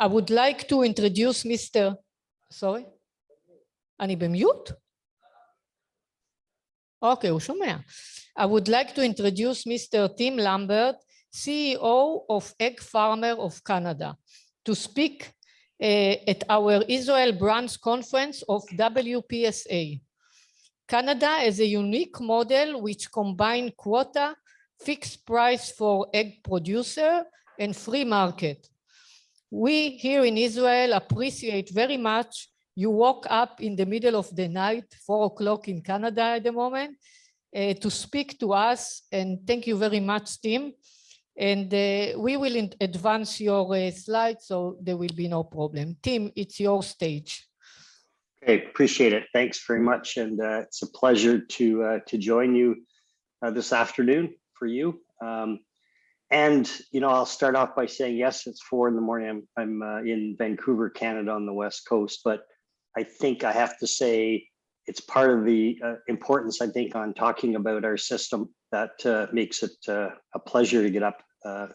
I would like to introduce Mr. Sorry? אני במיוט? אוקיי, הוא שומע. I would like to introduce Mr. Tim Lambert, CEO of Egg Farmer of Canada, to speak at our Israel branch conference of WPSA. Canada is a unique model which combines quota, fixed price for egg producer, and free market. We here in Israel appreciate very much you woke up in the middle of the night, 4 o'clock in Canada at the moment, to speak to us, and thank you very much, Tim. And we will advance your slides, so there will be no problem. Tim, it's your stage. Okay, appreciate it. Thanks very much, and it's a pleasure to join you this afternoon for you. And I'll start off by saying yes, it's 4 in the morning. I'm in Vancouver, Canada, on the West Coast, but I think I have to say it's part of the importance, I think, on talking about our system that makes it a pleasure to get up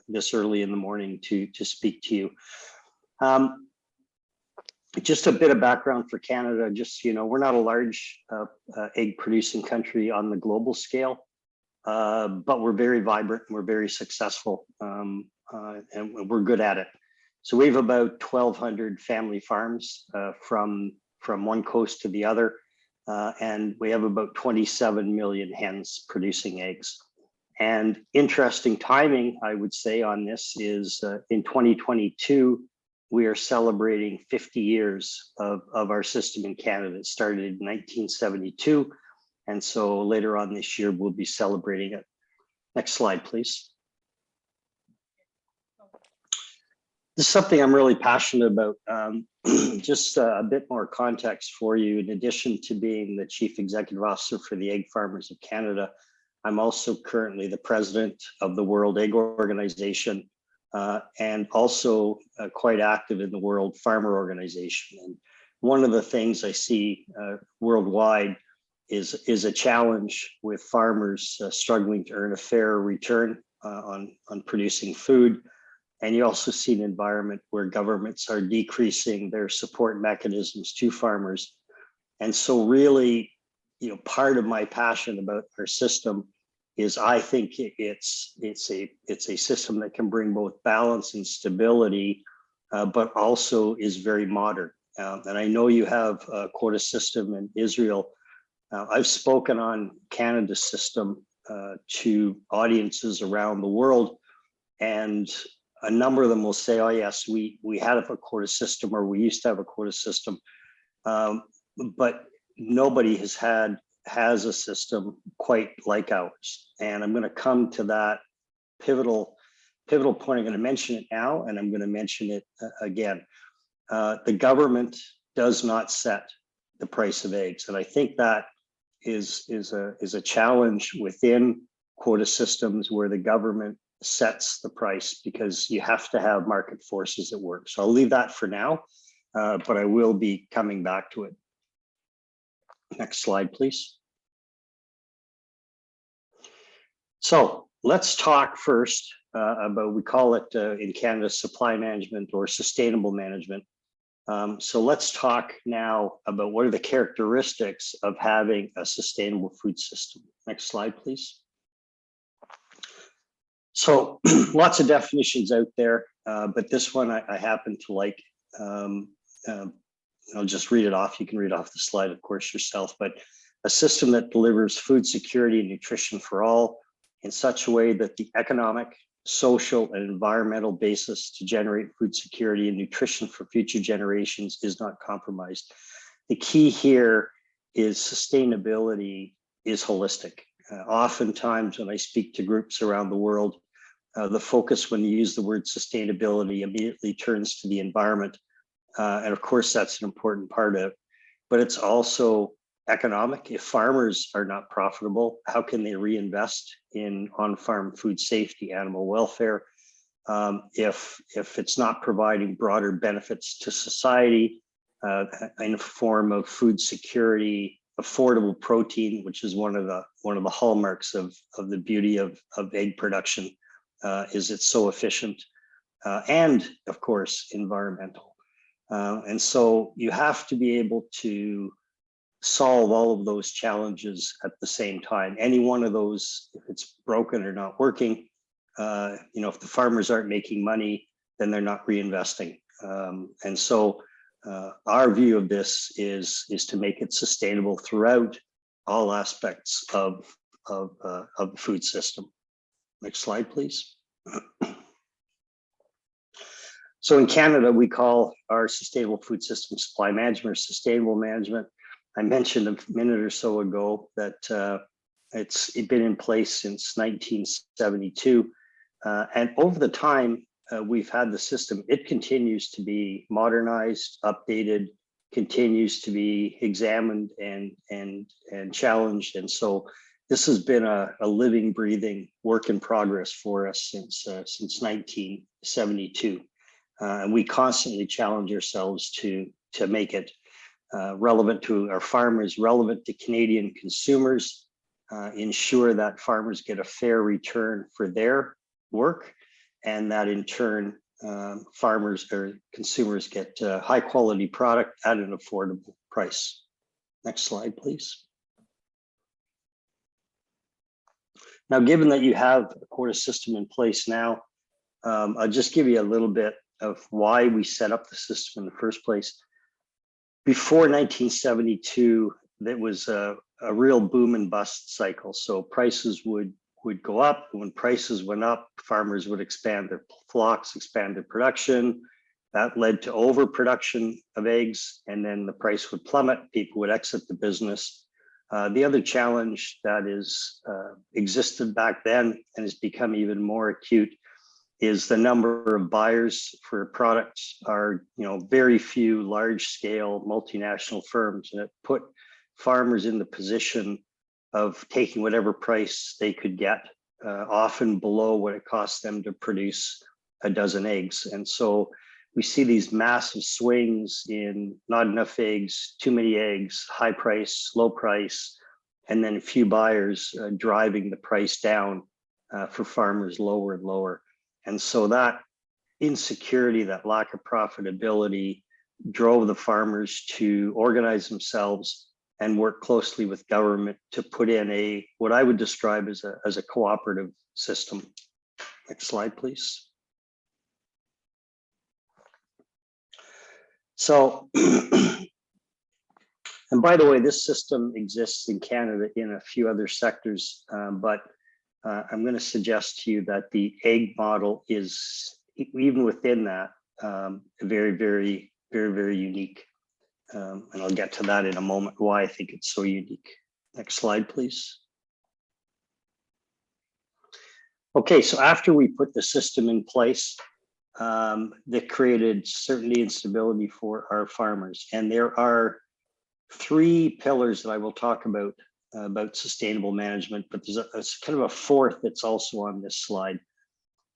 this early in the morning to speak to you. Just a bit of background for Canada. Just, we're not a large egg producing country on the global scale, but we're very vibrant and we're very successful, and we're good at it. So we have about 1,200 family farms from one coast to the other, and we have about 27 million hens producing eggs. And interesting timing, I would say, on this is in 2022, we are celebrating 50 years of our system in Canada. It started in 1972. And so later on this year, we'll be celebrating it. Next slide, please. This is something I'm really passionate about. Just a bit more context for you. In addition to being the Chief Executive Officer for the Egg Farmers of Canada, I'm also currently the President of the World Egg Organization, and also quite active in the World Farmer Organization. And one of the things I see worldwide is a challenge with farmers struggling to earn a fair return on producing food. And you also see an environment where governments are decreasing their support mechanisms to farmers. And so really, part of my passion about our system is I think it's a system that can bring both balance and stability, but also is very modern. And I know you have a quota system in Israel. I've spoken on Canada's system to audiences around the world, and a number of them will say, oh yes, we had a quota system, or we used to have a quota system, but nobody has a system quite like ours. And I'm going to come to that pivotal point. I'm going to mention it now, and I'm going to mention it again. The government does not set the price of eggs, and I think that is a challenge within quota systems where the government sets the price, because you have to have market forces at work. So I'll leave that for now, but I will be coming back to it. Next slide, please. So let's talk first about, we call it in Canada, supply management or sustainable management. So let's talk now about what are the characteristics of having a sustainable food system. Next slide, please. So lots of definitions out there, but this one I happen to like. I'll just read it off. You can read off the slide, of course, yourself, but a system that delivers food security and nutrition for all in such a way that the economic, social, and environmental basis to generate food security and nutrition for future generations is not compromised. The key here is sustainability is holistic. Oftentimes when I speak to groups around the world, the focus when you use the word sustainability immediately turns to the environment. And of course, that's an important part of it, but it's also economic. If farmers are not profitable, how can they reinvest in on-farm food safety, animal welfare? If it's not providing broader benefits to society in the form of food security, affordable protein, which is one of the hallmarks of the beauty of egg production, is it's so efficient. and of course, environmental. And so you have to be able to solve all of those challenges at the same time. Any one of those, if it's broken or not working, if the farmers aren't making money, then they're not reinvesting. And so our view of this is to make it sustainable throughout all aspects of the food system. Next slide, please. So in Canada, we call our sustainable food system supply management or sustainable management. I mentioned a minute or so ago that it's been in place since 1972. And over the time we've had the system, it continues to be modernized, updated, continues to be examined and challenged. And so this has been a living, breathing work in progress for us since 1972. And we constantly challenge ourselves to make it relevant to our farmers, relevant to Canadian consumers, ensure that farmers get a fair return for their work, and that in turn, farmers or consumers get high quality product at an affordable price. Next slide, please. Now, given that you have a quota system in place now, I'll just give you a little bit of why we set up the system in the first place. Before 1972, there was a real boom and bust cycle. So prices would go up. When prices went up, farmers would expand their flocks, expand their production. That led to overproduction of eggs, and then the price would plummet. People would exit the business. The other challenge that is existed back then and has become even more acute is the number of buyers for products are, very few large-scale multinational firms, and it put farmers in the position of taking whatever price they could get, often below what it costs them to produce a dozen eggs. And so we see these massive swings in not enough eggs, too many eggs, high price, low price, and then a few buyers driving the price down for farmers lower and lower. And so that insecurity, that lack of profitability drove the farmers to organize themselves and work closely with government to put in what I would describe as a cooperative system. Next slide, please. So, and by the way, this system exists in Canada in a few other sectors, but I'm going to suggest to you that the egg model is, even within that, very, very, very, very unique. And I'll get to that in a moment, why I think it's so unique. Next slide, please. Okay, so after we put the system in place, that created certainty and stability for our farmers. And there are three pillars that I will talk about sustainable management, but there's kind of a fourth that's also on this slide.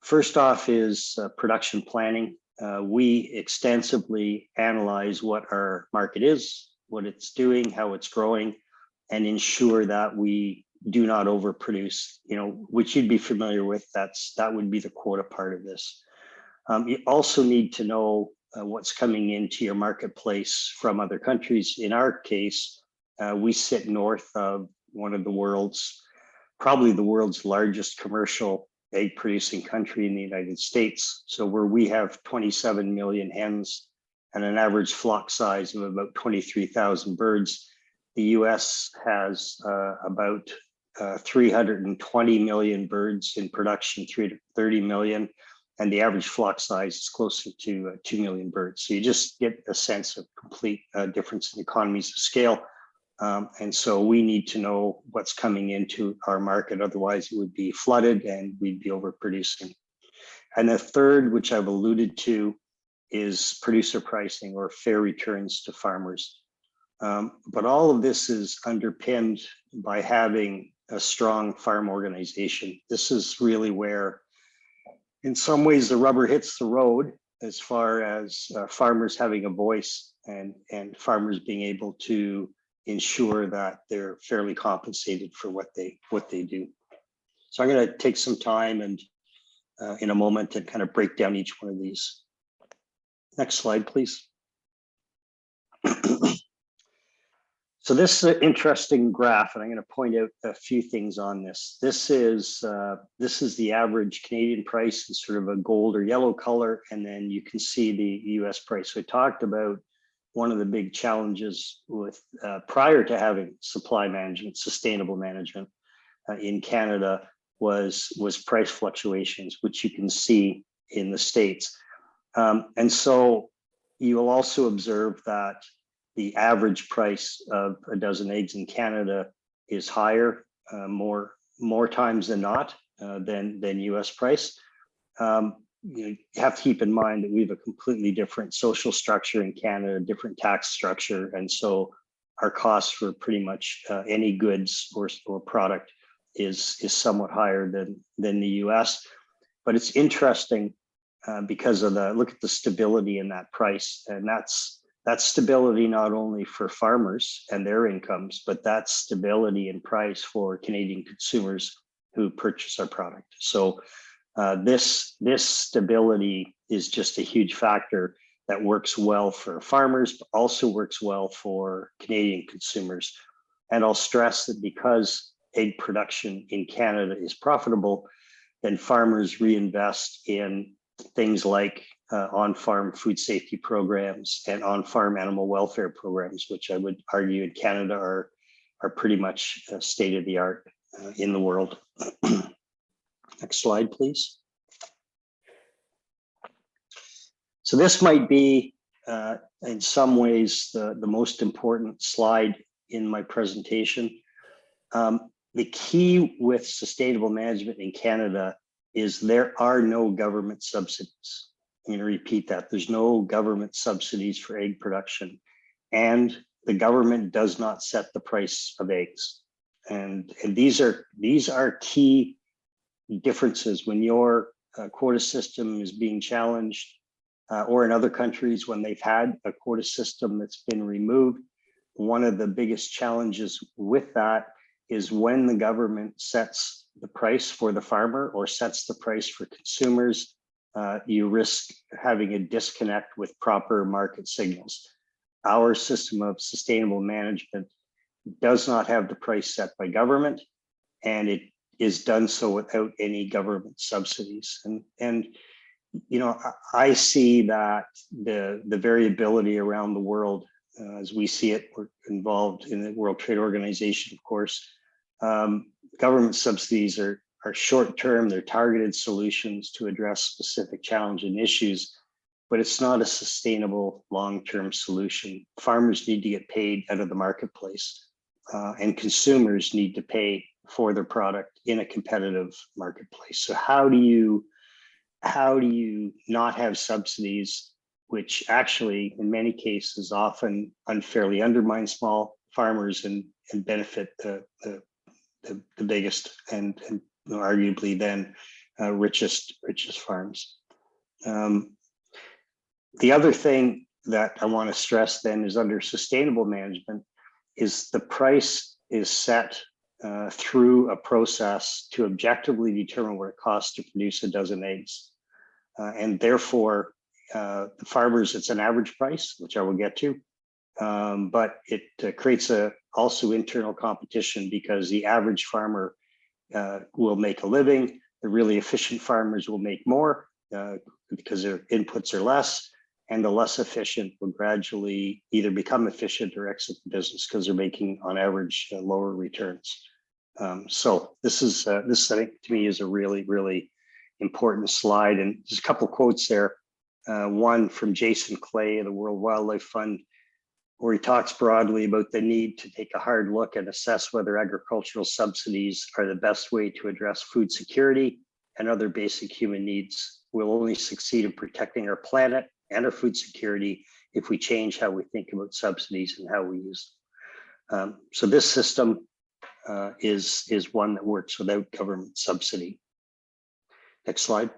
First off is production planning. We extensively analyze what our market is, what it's doing, how it's growing, and ensure that we do not overproduce, which you'd be familiar with. That would be the quota part of this. You also need to know what's coming into your marketplace from other countries. In our case, we sit north of one of the probably the world's largest commercial egg producing country in the United States. So where we have 27 million hens and an average flock size of about 23,000 birds, the US has about 320 million birds in production, 30 million, and the average flock size is closer to 2 million birds. So you just get a sense of complete difference in economies of scale. And so we need to know what's coming into our market, otherwise it would be flooded and we'd be overproducing. And the third, which I've alluded to, is producer pricing or fair returns to farmers. But all of this is underpinned by having a strong farm organization. This is really where, in some ways, the rubber hits the road as far as farmers having a voice and farmers being able to ensure that they're fairly compensated for what they do. So I'm going to take some time and in a moment and kind of break down each one of these. Next slide, please. So this is an interesting graph, and I'm going to point out a few things on this. This is the average Canadian price in sort of a gold or yellow color, and then you can see the US price. So I talked about one of the big challenges with prior to having supply management, sustainable management in Canada was price fluctuations, which you can see in the States. And so you will also observe that the average price of a dozen eggs in Canada is higher more times than not than US price. You have to keep in mind that we have a completely different social structure in Canada, different tax structure, and so our costs for pretty much any goods or product is somewhat higher than the US. But it's interesting because of look at the stability in that price, and that's stability not only for farmers and their incomes, but that's stability in price for Canadian consumers who purchase our product. So this stability is just a huge factor that works well for farmers, but also works well for Canadian consumers. And I'll stress that because egg production in Canada is profitable, then farmers reinvest in things like on-farm food safety programs and on-farm animal welfare programs, which I would argue in Canada are pretty much state-of-the-art in the world. Next slide, please. So this might be, in some ways, the most important slide in my presentation. The key with sustainable management in Canada is there are no government subsidies. I'm going to repeat that. There's no government subsidies for egg production, and the government does not set the price of eggs. And these are key differences when your quota system is being challenged, or in other countries when they've had a quota system that's been removed. One of the biggest challenges with that is when the government sets the price for the farmer or sets the price for consumers, you risk having a disconnect with proper market signals. Our system of sustainable management does not have the price set by government, and it is done so without any government subsidies. And you know, I see that the variability around the world, as we see it, we're involved in the World Trade Organization, of course. Government subsidies are short-term, they're targeted solutions to address specific challenges and issues, but it's not a sustainable long-term solution. Farmers need to get paid out of the marketplace, and consumers need to pay for their product in a competitive marketplace. So how do you not have subsidies, which actually in many cases often unfairly undermine small farmers and benefit the biggest and arguably then richest farms. The other thing that I want to stress then is under sustainable management is the price is set through a process to objectively determine what it costs to produce a dozen eggs. And therefore, the farmers, it's an average price, which I will get to, but it creates also internal competition because the average farmer will make a living. The really efficient farmers will make more because their inputs are less, and the less efficient will gradually either become efficient or exit the business because they're making, on average, lower returns. So this I think, to me, is a really, really important slide. And there's a couple of quotes there. One from Jason Clay of the World Wildlife Fund, where he talks broadly about the need to take a hard look and assess whether agricultural subsidies are the best way to address food security and other basic human needs. We'll only succeed in protecting our planet and our food security if we change how we think about subsidies and how we use them. So this system is one that works without government subsidy. Next slide.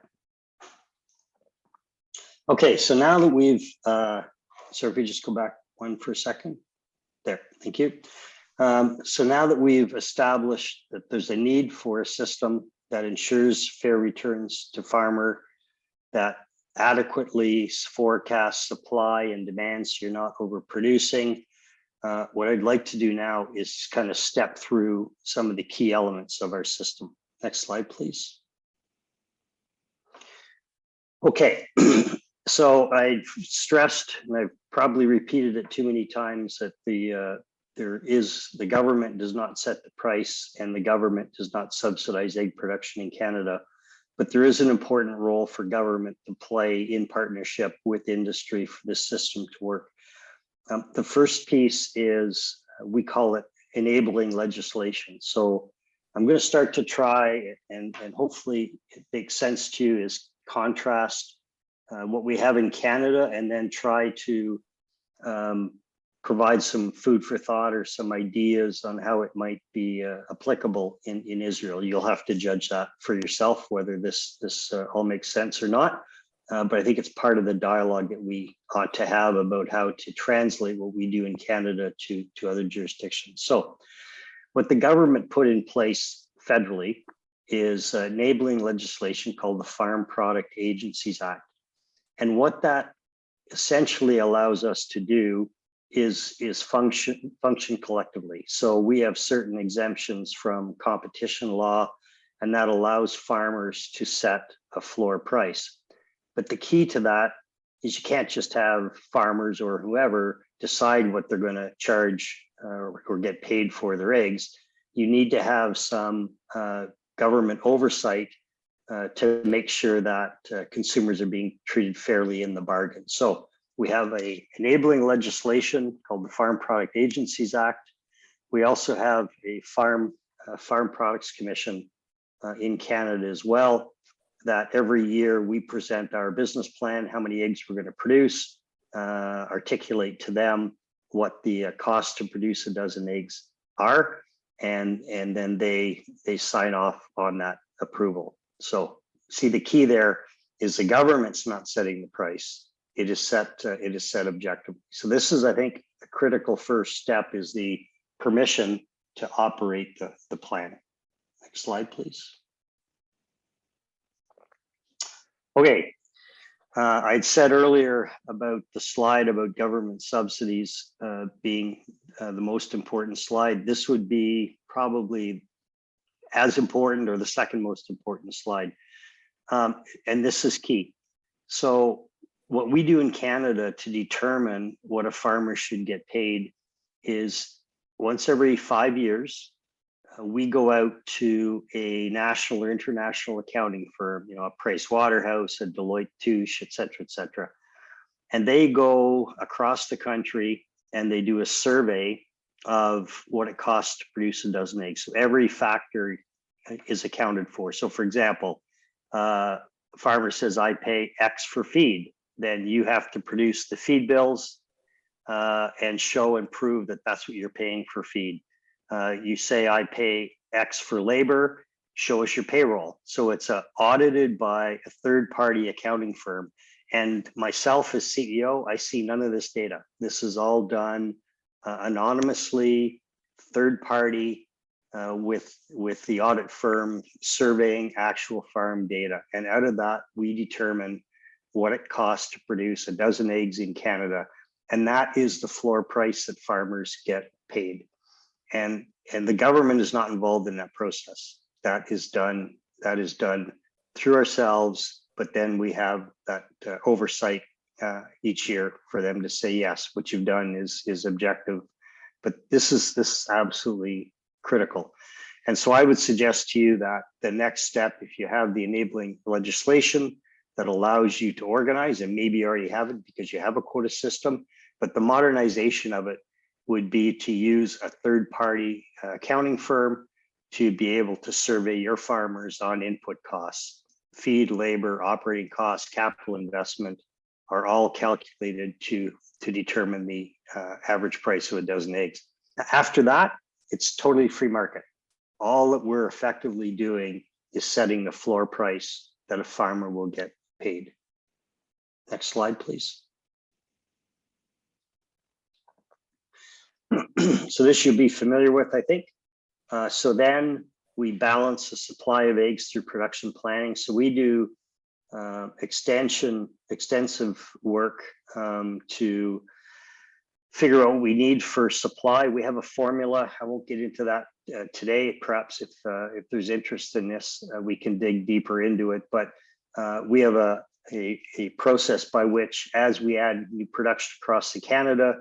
Okay, so now that we've, sorry, if we just go back one for a second. There, thank you. So now that we've established that there's a need for a system that ensures fair returns to farmer, that adequately forecasts supply and demand so you're not overproducing. What I'd like to do now is kind of step through some of the key elements of our system. Next slide, please. Okay, so I've stressed, and I've probably repeated it too many times, that the government does not set the price and the government does not subsidize egg production in Canada, but there is an important role for government to play in partnership with industry for this system to work. The first piece is, we call it enabling legislation. So I'm going to start to try, and hopefully it makes sense to you, is contrast what we have in Canada and then try to provide some food for thought or some ideas on how it might be applicable in Israel. You'll have to judge that for yourself, whether this all makes sense or not. But I think it's part of the dialogue that we ought to have about how to translate what we do in Canada to other jurisdictions. So what the government put in place federally is enabling legislation called the Farm Product Agencies Act. And what that essentially allows us to do is function collectively. So we have certain exemptions from competition law, and that allows farmers to set a floor price. But the key to that is you can't just have farmers or whoever decide what they're going to charge or get paid for their eggs. You need to have some government oversight to make sure that consumers are being treated fairly in the bargain. So we have a enabling legislation called the Farm Product Agencies Act. We also have a Farm Products Commission in Canada as well, that every year we present our business plan, how many eggs we're going to produce, articulate to them what the cost to produce a dozen eggs are, and then they sign off on that approval. So see, the key there is the government's not setting the price. It is set objectively. So this is, I think, a critical first step, is the permission to operate the plant. Next slide, please. Okay, I'd said earlier about the slide about government subsidies being the most important slide. This would be probably as important or the second most important slide. And this is key. So what we do in Canada to determine what a farmer should get paid is once every 5 years, we go out to a national or international accounting firm, a Price Waterhouse, a Deloitte Touche, et cetera, and they go across the country and they do a survey of what it costs to produce a dozen eggs. So every factor is accounted for. So for example, a farmer says, I pay X for feed. Then you have to produce the feed bills and show and prove that that's what you're paying for feed. You say, I pay X for labor, show us your payroll. So it's audited by a third-party accounting firm. And myself as CEO, I see none of this data. This is all done anonymously, third-party, with the audit firm surveying actual farm data. And out of that, we determine what it costs to produce a dozen eggs in Canada. And that is the floor price that farmers get paid. And the government is not involved in that process. That is done through ourselves, but then we have that oversight each year for them to say, yes, what you've done is objective. But this is absolutely critical. And so I would suggest to you that the next step, if you have the enabling legislation that allows you to organize, and maybe you already have it because you have a quota system, but the modernization of it would be to use a third-party accounting firm to be able to survey your farmers on input costs. Feed, labor, operating costs, capital investment are all calculated to determine the average price of a dozen eggs. After that, it's totally free market. All that we're effectively doing is setting the floor price that a farmer will get paid. Next slide, please. So this you'll be familiar with, I think. So then we balance the supply of eggs through production planning. So we do extensive work to figure out what we need for supply. We have a formula. I won't get into that today. Perhaps if there's interest in this, we can dig deeper into it. But we have a process by which, as we add new production across Canada,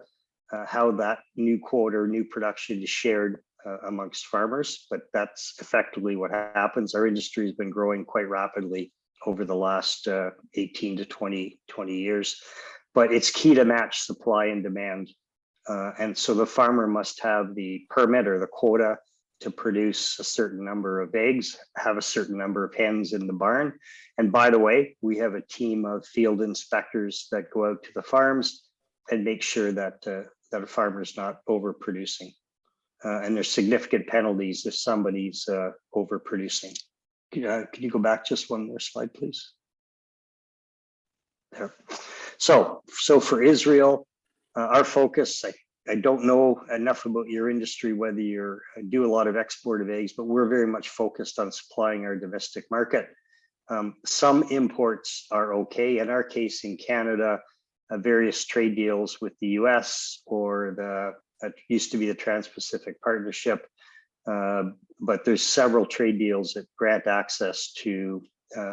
how that new quota or new production is shared amongst farmers. But that's effectively what happens. Our industry has been growing quite rapidly over the last 18 to 20 years. But it's key to match supply and demand. And so the farmer must have the permit or the quota to produce a certain number of eggs, have a certain number of hens in the barn. And by the way, we have a team of field inspectors that go out to the farms and make sure that a farmer is not overproducing. And there's significant penalties if somebody's overproducing. Can you go back just one more slide, please? There. So for Israel, our focus, I don't know enough about your industry, whether you do a lot of export of eggs, but we're very much focused on supplying our domestic market. Some imports are okay. In our case in Canada, various trade deals with the US or that used to be the Trans-Pacific Partnership, but there's several trade deals that grant access to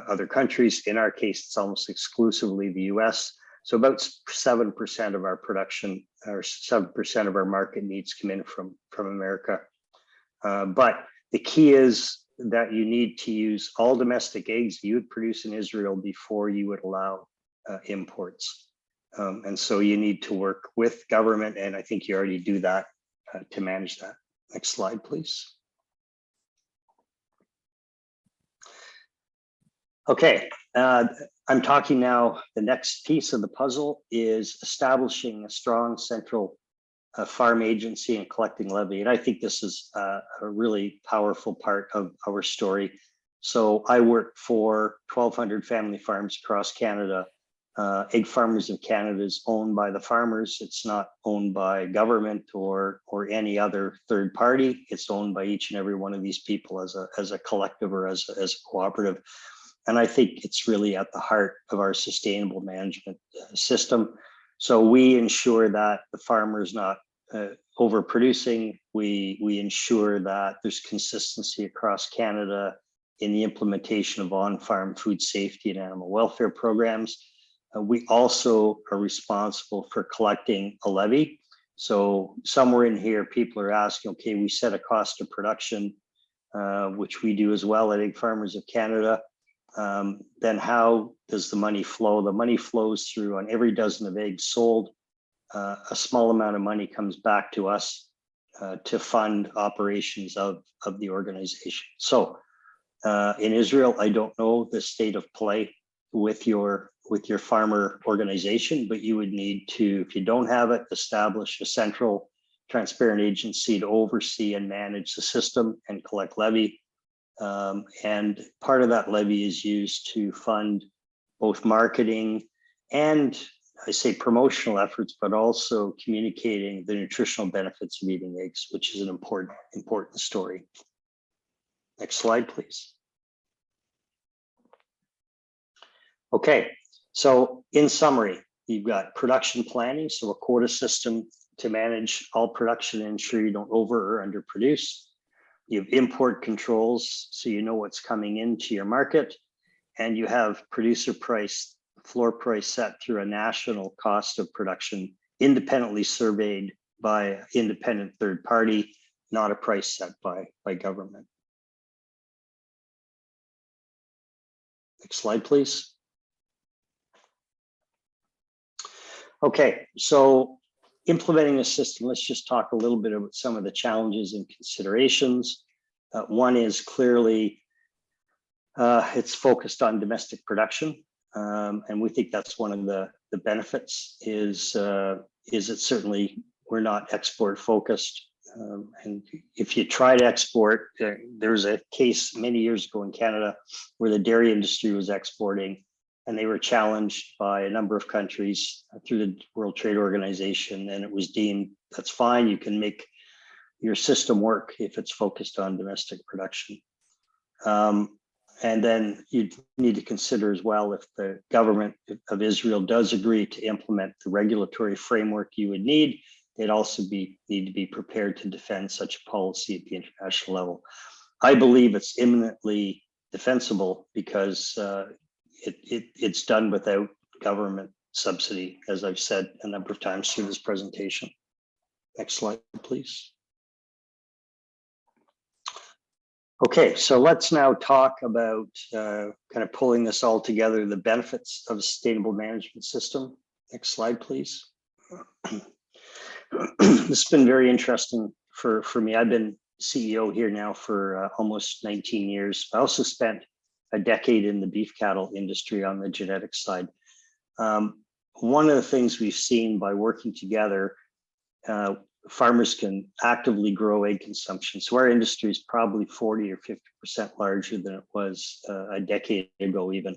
other countries. In our case, it's almost exclusively the US. So about 7% of our production or 7% of our market needs come in from America. But the key is that you need to use all domestic eggs you would produce in Israel before you would allow imports. And so you need to work with government, and I think you already do that to manage that. Next slide, please. Okay, I'm talking now, the next piece of the puzzle is establishing a strong central farm agency and collecting levy. And I think this is a really powerful part of our story. So I work for 1,200 family farms across Canada. Egg Farmers of Canada is owned by the farmers. It's not owned by government or any other third party. It's owned by each and every one of these people as a collective or as a cooperative. And I think it's really at the heart of our sustainable management system. So we ensure that the farmer is not overproducing. We ensure that there's consistency across Canada in the implementation of on-farm food safety and animal welfare programs. We also are responsible for collecting a levy. So somewhere in here, people are asking, okay, we set a cost of production, which we do as well at Egg Farmers of Canada. Then how does the money flow? The money flows through on every dozen of eggs sold. A small amount of money comes back to us to fund operations of the organization. So in Israel, I don't know the state of play with your farmer organization, but you would need to, if you don't have it, establish a central transparent agency to oversee and manage the system and collect levy. And part of that levy is used to fund both marketing and, I say, promotional efforts, but also communicating the nutritional benefits of eating eggs, which is an important story. Next slide, please. Okay, so in summary, you've got production planning, so a quota system to manage all production and ensure you don't over or underproduce. You have import controls, so you know what's coming into your market, and you have producer price, floor price set through a national cost of production, independently surveyed by an independent third party, not a price set by government. Next slide, please. Okay, so implementing the system, let's just talk a little bit about some of the challenges and considerations. One is clearly it's focused on domestic production, and we think that's one of the benefits is it certainly we're not export focused. And if you try to export, there was a case many years ago in Canada where the dairy industry was exporting, and they were challenged by a number of countries through the World Trade Organization, and it was deemed that's fine, you can make your system work if it's focused on domestic production. And then you need to consider as well, if the government of Israel does agree to implement the regulatory framework you would need, they'd also need to be prepared to defend such a policy at the international level. I believe it's imminently defensible because it's done without government subsidy, as I've said a number of times through this presentation. Next slide, please. Okay, so let's now talk about kind of pulling this all together, the benefits of a sustainable management system. Next slide, please. This has been very interesting for me. I've been CEO here now for almost 19 years. I also spent a decade in the beef cattle industry on the genetics side. One of the things we've seen by working together, farmers can actively grow egg consumption. So our industry is probably 40 or 50% larger than it was a decade ago even.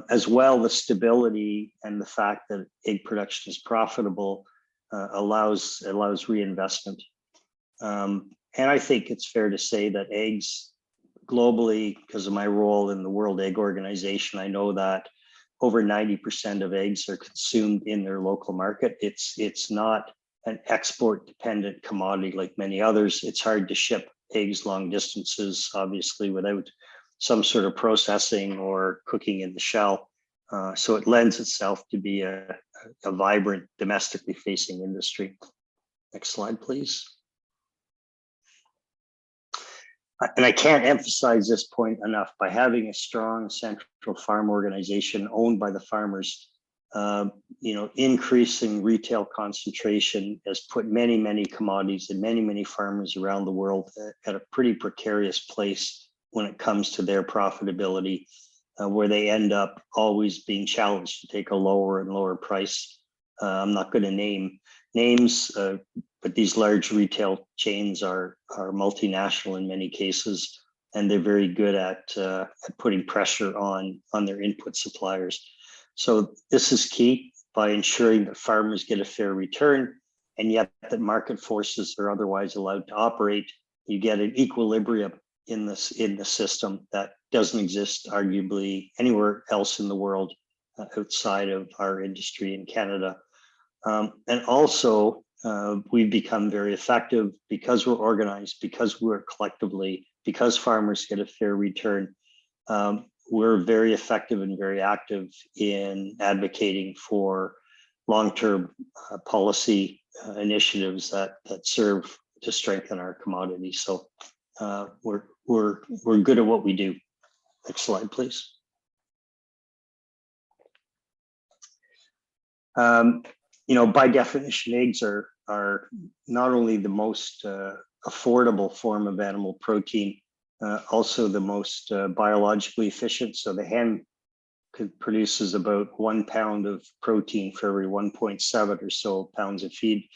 As well, the stability and the fact that egg production is profitable allows reinvestment. And I think it's fair to say that eggs globally, because of my role in the World Egg Organization, I know that over 90% of eggs are consumed in their local market. It's not an export dependent commodity like many others. It's hard to ship eggs long distances, obviously, without some sort of processing or cooking in the shell. So it lends itself to be a vibrant domestically facing industry. Next slide, please. And I can't emphasize this point enough. By having a strong central farm organization owned by the farmers, increasing retail concentration has put many commodities and many farmers around the world at a pretty precarious place when it comes to their profitability, where they end up always being challenged to take a lower and lower price. I'm not going to name names, but these large retail chains are multinational in many cases, and they're very good at putting pressure on their input suppliers. So this is key, by ensuring that farmers get a fair return, and yet that market forces are otherwise allowed to operate. You get an equilibrium in the system that doesn't exist arguably anywhere else in the world outside of our industry in Canada. And also, we've become very effective because we're organized, because we're collectively, because farmers get a fair return. We're very effective and very active in advocating for long-term policy initiatives that serve to strengthen our commodity. So we're good at what we do. Next slide, please. By definition, eggs are not only the most affordable form of animal protein, also the most biologically efficient. So the hen produces about 1 pound of protein for every 1.7 or so pounds of feed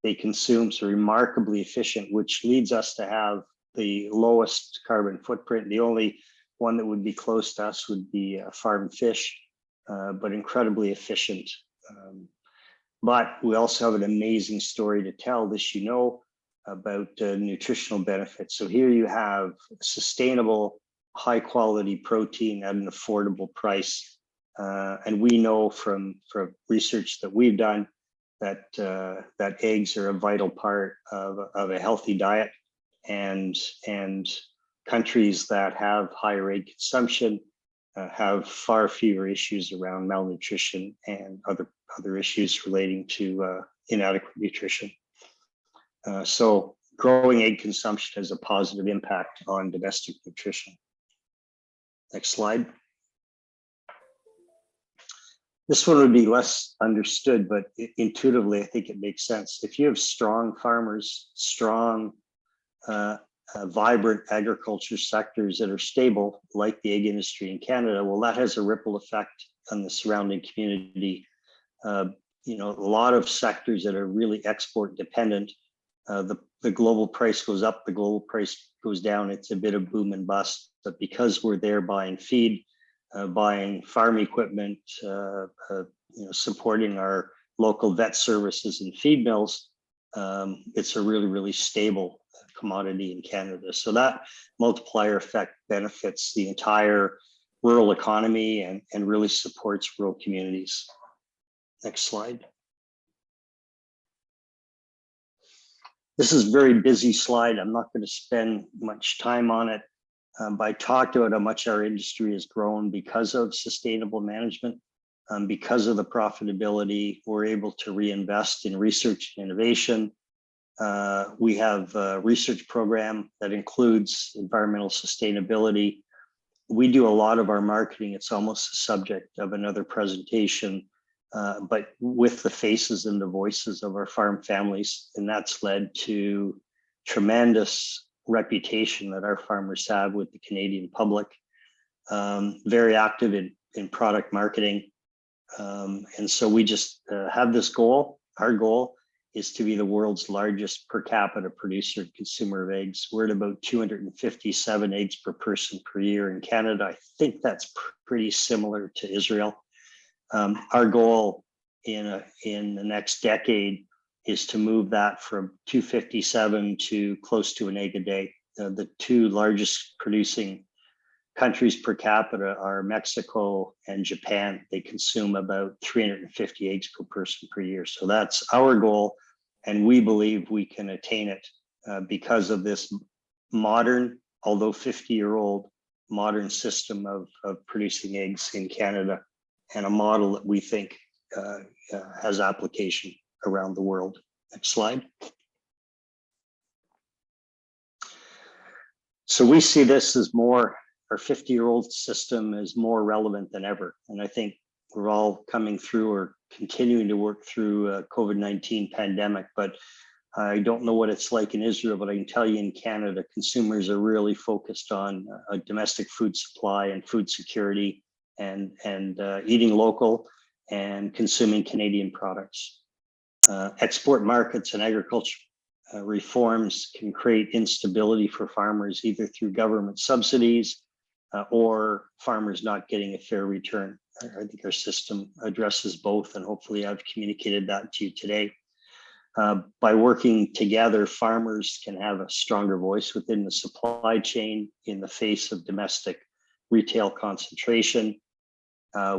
they consume. So remarkably efficient, which leads us to have the lowest carbon footprint. The only one that would be close to us would be farmed fish, but incredibly efficient. But we also have an amazing story to tell, this about nutritional benefits. So here you have sustainable, high quality protein at an affordable price. And we know from research that we've done that eggs are a vital part of a healthy diet, and countries that have higher egg consumption have far fewer issues around malnutrition and other issues relating to inadequate nutrition. So growing egg consumption has a positive impact on domestic nutrition. Next slide. This one would be less understood, but intuitively, I think it makes sense. If you have strong farmers, strong, vibrant agriculture sectors that are stable, like the egg industry in Canada, well, that has a ripple effect on the surrounding community. A lot of sectors that are really export dependent, the global price goes up, the global price goes down. It's a bit of boom and bust, but because we're there buying feed, buying farm equipment, supporting our local vet services and feed mills, it's a really, really stable commodity in Canada. So that multiplier effect benefits the entire rural economy and really supports rural communities. Next slide. This is a very busy slide. I'm not going to spend much time on it, but I talked about how much our industry has grown because of sustainable management. Because of the profitability, we're able to reinvest in research and innovation. We have a research program that includes environmental sustainability. We do a lot of our marketing. It's almost the subject of another presentation, but with the faces and the voices of our farm families. And that's led to tremendous reputation that our farmers have with the Canadian public. Very active in product marketing. And so we just have this goal. Our goal is to be the world's largest per capita producer and consumer of eggs. We're at about 257 eggs per person per year in Canada. I think that's pretty similar to Israel. Our goal in the next decade is to move that from 257 to close to an egg a day. The two largest producing countries per capita are Mexico and Japan. They consume about 350 eggs per person per year. So that's our goal. And we believe we can attain it because of this modern, although 50-year-old modern system of producing eggs in Canada, and a model that we think has application around the world. Next slide. So we see this as more, our 50-year-old system is more relevant than ever. And I think we're all coming through or continuing to work through a COVID-19 pandemic, but I don't know what it's like in Israel, but I can tell you in Canada, consumers are really focused on a domestic food supply and food security and eating local and consuming Canadian products. Export markets and agriculture reforms can create instability for farmers, either through government subsidies or farmers not getting a fair return. I think our system addresses both, and hopefully I've communicated that to you today. By working together, farmers can have a stronger voice within the supply chain in the face of domestic retail concentration.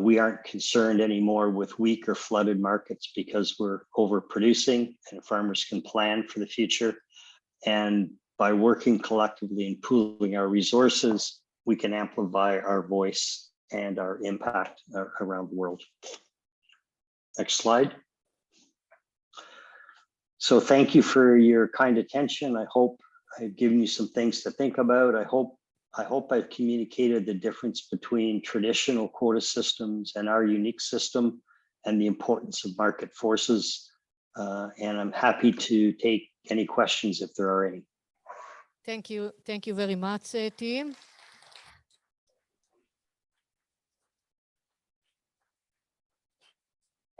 We aren't concerned anymore with weak or flooded markets because we're overproducing and farmers can plan for the future. And by working collectively and pooling our resources, we can amplify our voice and our impact around the world. Next slide. So thank you for your kind attention. I hope I've given you some things to think about. I hope I've communicated the difference between traditional quota systems and our unique system and the importance of market forces. And I'm happy to take any questions if there are any. Thank you. Thank you very much, Tim.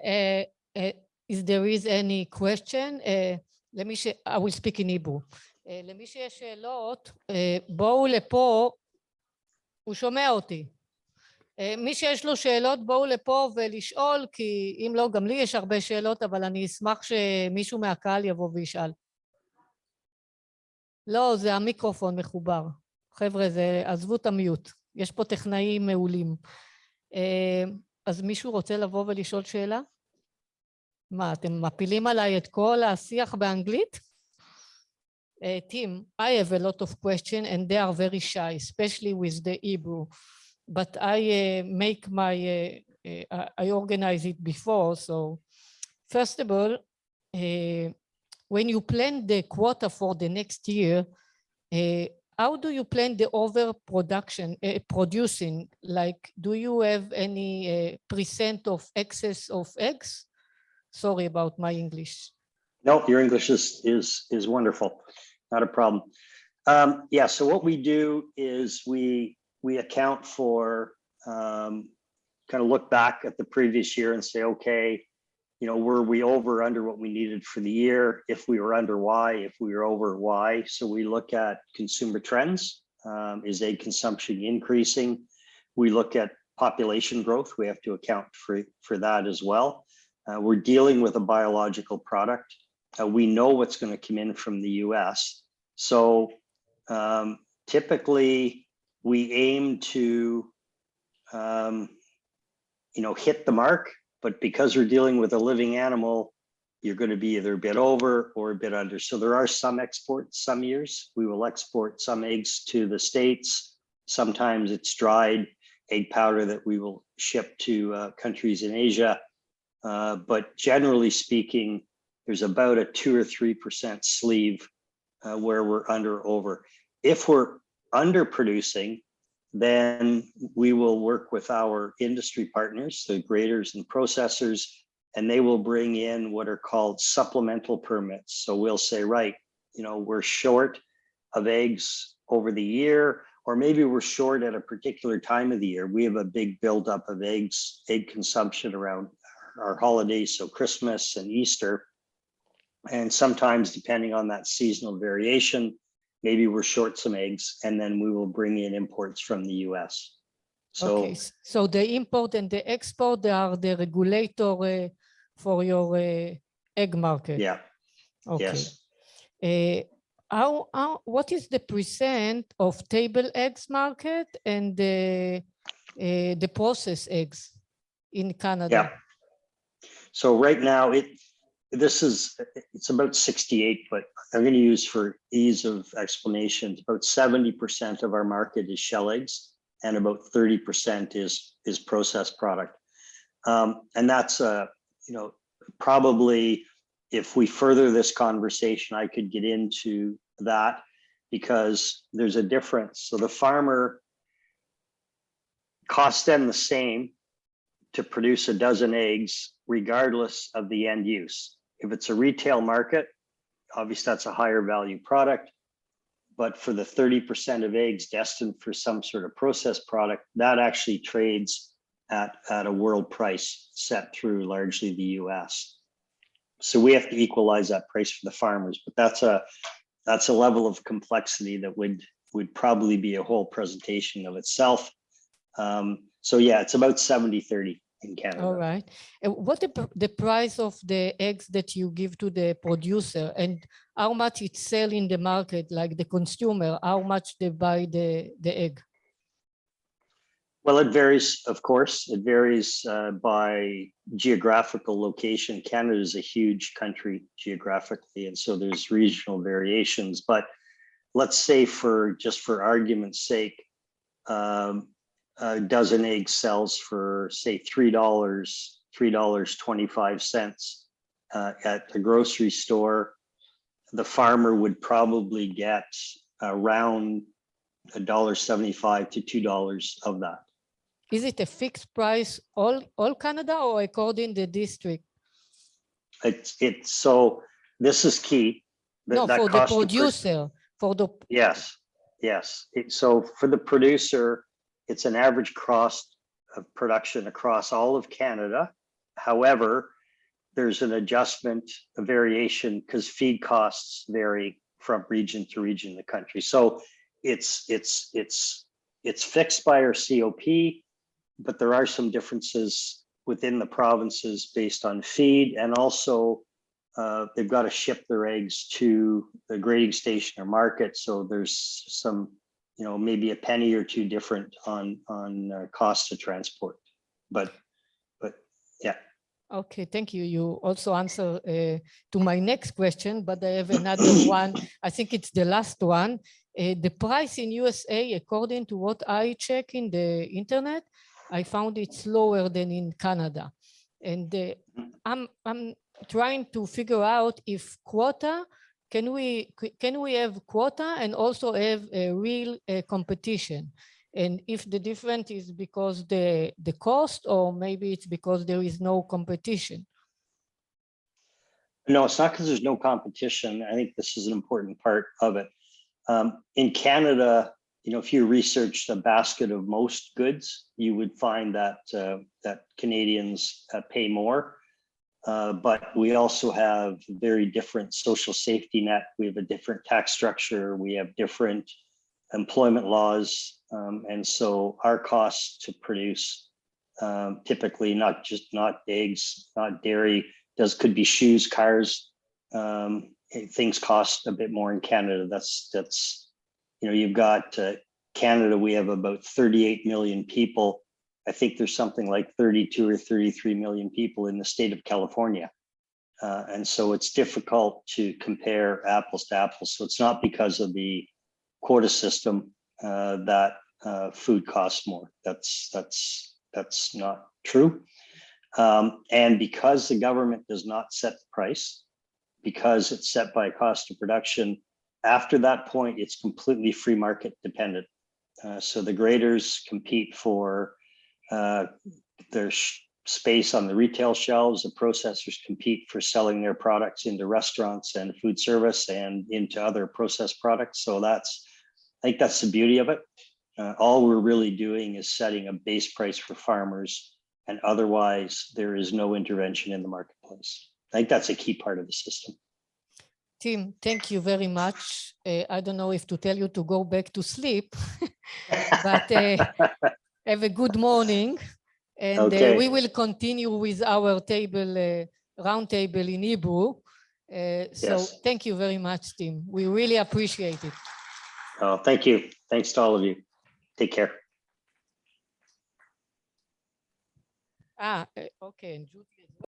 If there is any question, I will speak in Hebrew. למי שיש שאלות, בואו לפה, הוא שומע אותי. מי שיש לו שאלות, בואו לפה ולשאול, כי אם לא, גם לי יש הרבה שאלות, אבל אני אשמח שמישהו מהקהל יבוא וישאל. לא, זה המיקרופון מחובר. חבר'ה, עזבו את המיוט. יש פה טכנאים מעולים. אז מישהו רוצה לבוא ולשאול שאלה? מה, אתם מפילים עליי את כל השיח באנגלית? Tim, I have a lot of questions and they are very shy, especially with the Hebrew. But I I organize it before. So first of all, when you plan the quota for the next year, how do you plan the overproduction, producing? Like, do you have any percent of excess of eggs? Sorry about my English. No, your English is wonderful. Not a problem. Yeah, so what we do is we account for, kind of look back at the previous year and say, okay, you know, were we over or under what we needed for the year? If we were under, why? If we were over, why? So we look at consumer trends. Is egg consumption increasing? We look at population growth. We have to account for that as well. We're dealing with a biological product. We know what's going to come in from the US. So typically we aim to, hit the mark, but because we're dealing with a living animal, you're going to be either a bit over or a bit under. So there are some exports. Some years we will export some eggs to the States. Sometimes it's dried egg powder that we will ship to countries in Asia. But generally speaking, there's about a 2 or 3% sleeve where we're under or over. If we're underproducing, then we will work with our industry partners, the graders and processors, and they will bring in what are called supplemental permits. So we'll say, right, we're short of eggs over the year, or maybe we're short at a particular time of the year. We have a big buildup of egg consumption around our holidays, so Christmas and Easter. And sometimes, depending on that seasonal variation, maybe we're short some eggs, and then we will bring in imports from the US. So, okay, so the import and the export, they are the regulator for your egg market. Yeah. Okay. Yes. What is the percent of table eggs market and the processed eggs in Canada? Yeah. So right now it's about 68, but I'm going to use for ease of explanation, about 70% of our market is shell eggs and about 30% is processed product. And that's probably, if we further this conversation, I could get into that because there's a difference. So the farmer costs them the same to produce a dozen eggs, regardless of the end use. If it's a retail market, obviously that's a higher value product. But for the 30% of eggs destined for some sort of processed product, that actually trades at a world price set through largely the US. So we have to equalize that price for the farmers, but that's a level of complexity that would probably be a whole presentation of itself. So yeah, it's about 70-30 in Canada. All right. And what the price of the eggs that you give to the producer, and how much it sell in the market, like the consumer, how much they buy the egg? Well, it varies, of course. It varies by geographical location. Canada is a huge country geographically, and so there's regional variations. But let's say, just for argument's sake, a dozen eggs sells for, say, $3.25 at the grocery store. The farmer would probably get around $1.75 to $2 of that. Is it a fixed price all Canada or according the district? It's so this is key. No, for the producer. Yes. So for the producer, it's an average cost of production across all of Canada. However, there's an adjustment, a variation, because feed costs vary from region to region in the country. So it's fixed by our COP, but there are some differences within the provinces based on feed, and also they've got to ship their eggs to the grading station or market. So there's some, maybe a penny or two different on cost of transport, but yeah. Okay, thank you. You also answer to my next question, but I have another one. I think it's the last one. The price in USA, according to what I check in the internet, I found it's lower than in Canada. And I'm trying to figure out if quota, can we have quota and also have a real competition? And if the difference is because the cost, or maybe it's because there is no competition? No, it's not because there's no competition. I think this is an important part of it. In Canada, if you researched a basket of most goods, you would find that Canadians pay more. But we also have very different social safety net. We have a different tax structure. We have different employment laws. And so our costs to produce, typically not eggs, not dairy, could be shoes, cars, things cost a bit more in Canada. That's you've got Canada, we have about 38 million people. I think there's something like 32 or 33 million people in the state of California. And so it's difficult to compare apples to apples. So it's not because of the quota system that food costs more. That's not true. And because the government does not set the price, because it's set by cost of production, after that point, it's completely free market dependent. So the graders compete for their space on the retail shelves. The processors compete for selling their products into restaurants and food service and into other processed products. So I think that's the beauty of it. All we're really doing is setting a base price for farmers, and otherwise there is no intervention in the marketplace. I think that's a key part of the system. Tim, thank you very much. I don't know if to tell you to go back to sleep, but have a good morning. And okay. We will continue with our round table in Hebrew. So yes. Thank you very much, Tim. We really appreciate it. Oh, thank you. Thanks to all of you. Take care. Okay.